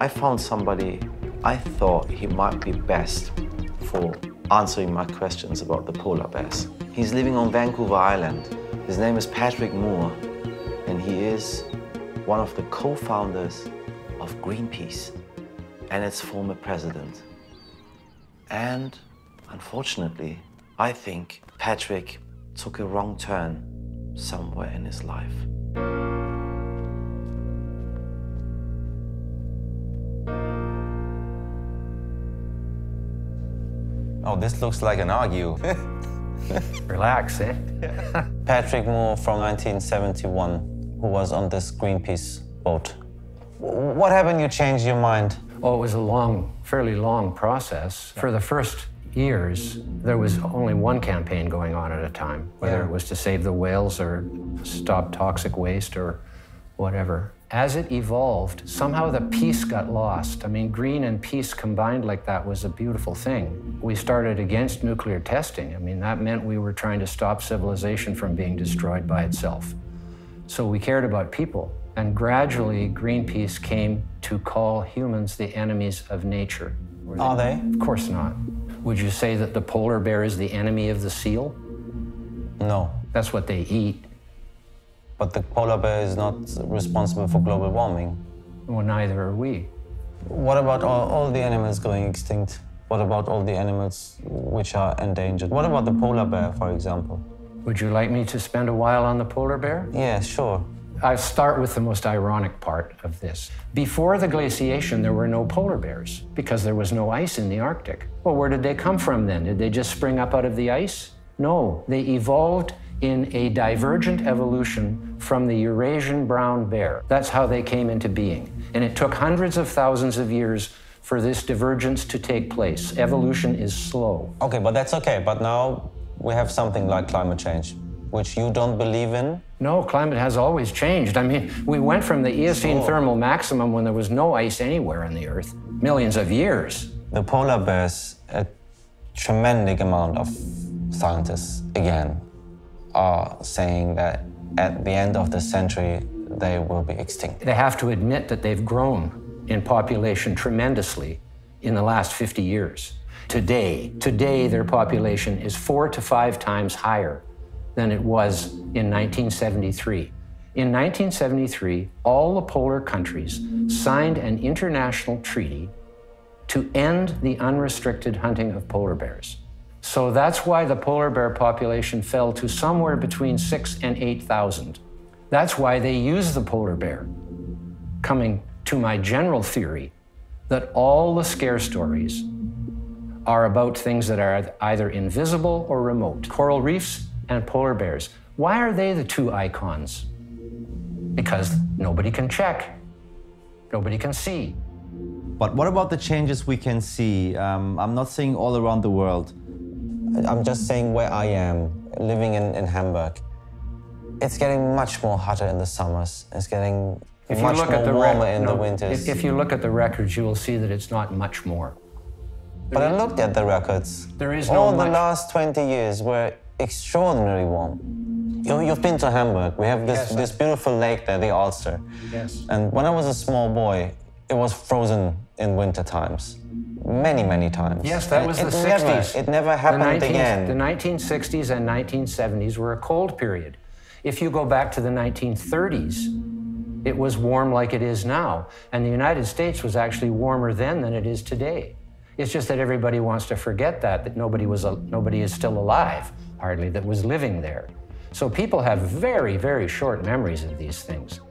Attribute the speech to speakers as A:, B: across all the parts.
A: I found somebody I thought he might be best for answering my questions about the polar bears. He's living on Vancouver Island. His name is Patrick Moore, and he is one of the co-founders of Greenpeace and its former president. And unfortunately, I think Patrick took a wrong turn somewhere in his life.
B: Oh, this looks like an argue.
C: Relax, eh?
B: Patrick Moore from 1971, who was on this Greenpeace boat. What happened you changed your mind?
C: Oh, it was a fairly long process. For the first years, there was only one campaign going on at a time, whether it was to save the whales or stop toxic waste or whatever. As it evolved, somehow the peace got lost. I mean, green and peace combined like that was a beautiful thing. We started against nuclear testing. I mean, that meant we were trying to stop civilization from being destroyed by itself. So we cared about people. And gradually, Greenpeace came to call humans the enemies of nature.
B: Are they?
C: Of course not. Would you say that the polar bear is the enemy of the seal?
B: No.
C: That's what they eat.
B: But the polar bear is not responsible for global warming.
C: Well, neither are we.
B: What about all the animals going extinct? What about all the animals which are endangered? What about the polar bear, for example?
C: Would you like me to spend a while on the polar bear?
B: Yeah, sure.
C: I'll start with the most ironic part of this. Before the glaciation, there were no polar bears because there was no ice in the Arctic. Well, where did they come from then? Did they just spring up out of the ice? No, they evolved in a divergent evolution from the Eurasian brown bear. That's how they came into being. And it took hundreds of thousands of years for this divergence to take place. Evolution is slow.
B: Okay, but that's okay. But now we have something like climate change, which you don't believe in?
C: No, climate has always changed. I mean, we went from the Eocene thermal maximum when there was no ice anywhere on the Earth, millions of years.
B: The polar bears, a tremendous amount of scientists, again, are saying that at the end of the century, they will be extinct.
C: They have to admit that they've grown in population tremendously in the last 50 years. Today, their population is 4 to 5 times higher than it was in 1973. In 1973, all the polar countries signed an international treaty to end the unrestricted hunting of polar bears. So that's why the polar bear population fell to somewhere between 6,000 and 8,000. That's why they use the polar bear. Coming to my general theory that all the scare stories are about things that are either invisible or remote. Coral reefs and polar bears. Why are they the two icons? Because nobody can check, nobody can see.
D: But what about the changes we can see? I'm not saying all around the world.
B: I'm just saying where I am, living in Hamburg. It's getting much more hotter in the summers. It's getting much more warmer in the winters.
C: If you look at the records, you will see that it's not much more.
B: But I looked at the records.
C: There is no
B: all the last 20 years were extraordinarily warm. You've been to Hamburg. We have this beautiful lake there, the Ulster.
C: Yes.
B: And when I was a small boy, it was frozen in winter times. Many, many times.
C: Yes, that was the 60s.
B: It never happened again.
C: The 1960s and 1970s were a cold period. If you go back to the 1930s, it was warm like it is now. And the United States was actually warmer then than it is today. It's just that everybody wants to forget that nobody is still alive, hardly, that was living there. So people have very, very short memories of these things.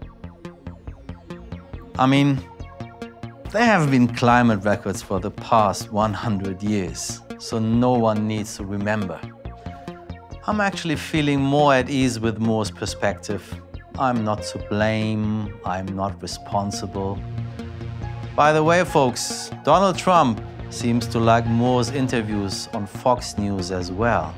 D: I mean, there have been climate records for the past 100 years, so no one needs to remember. I'm actually feeling more at ease with Moore's perspective. I'm not to blame, I'm not responsible. By the way, folks, Donald Trump seems to like Moore's interviews on Fox News as well.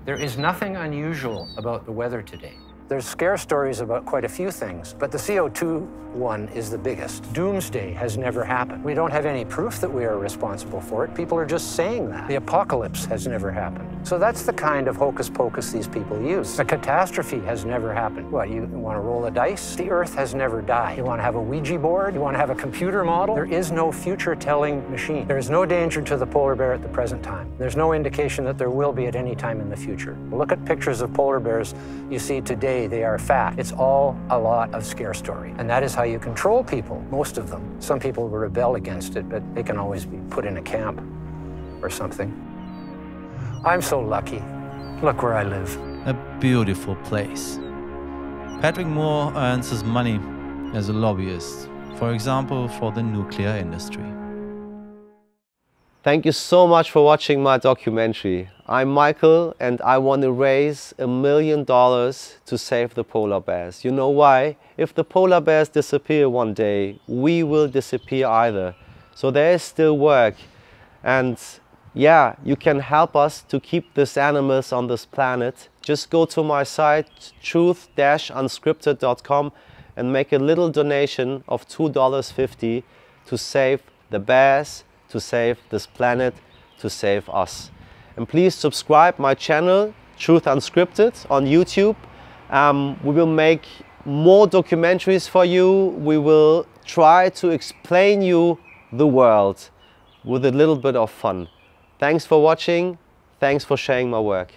C: There is nothing unusual about the weather today. There's scare stories about quite a few things, but the CO2 one is the biggest. Doomsday has never happened. We don't have any proof that we are responsible for it. People are just saying that. The apocalypse has never happened. So that's the kind of hocus pocus these people use. A catastrophe has never happened. What, you want to roll a dice? The Earth has never died. You want to have a Ouija board? You want to have a computer model? There is no future-telling machine. There is no danger to the polar bear at the present time. There's no indication that there will be at any time in the future. Look at pictures of polar bears you see today. They are fat. It's all a lot of scare story. And that is how you control people, most of them. Some people will rebel against it, but they can always be put in a camp or something. I'm so lucky. Look where I live.
D: A beautiful place. Patrick Moore earns his money as a lobbyist, for example, for the nuclear industry.
E: Thank you so much for watching my documentary. I'm Michael and I want to raise $1 million to save the polar bears. You know why? If the polar bears disappear one day, we will disappear either. So there is still work. And yeah, you can help us to keep these animals on this planet. Just go to my site, truth.unscripted.com, and make a little donation of $2.50 to save the bears, to save this planet, to save us. And please subscribe my channel, Truth Unscripted, on YouTube. We will make more documentaries for you. We will try to explain you the world with a little bit of fun. Thanks for watching. Thanks for sharing my work.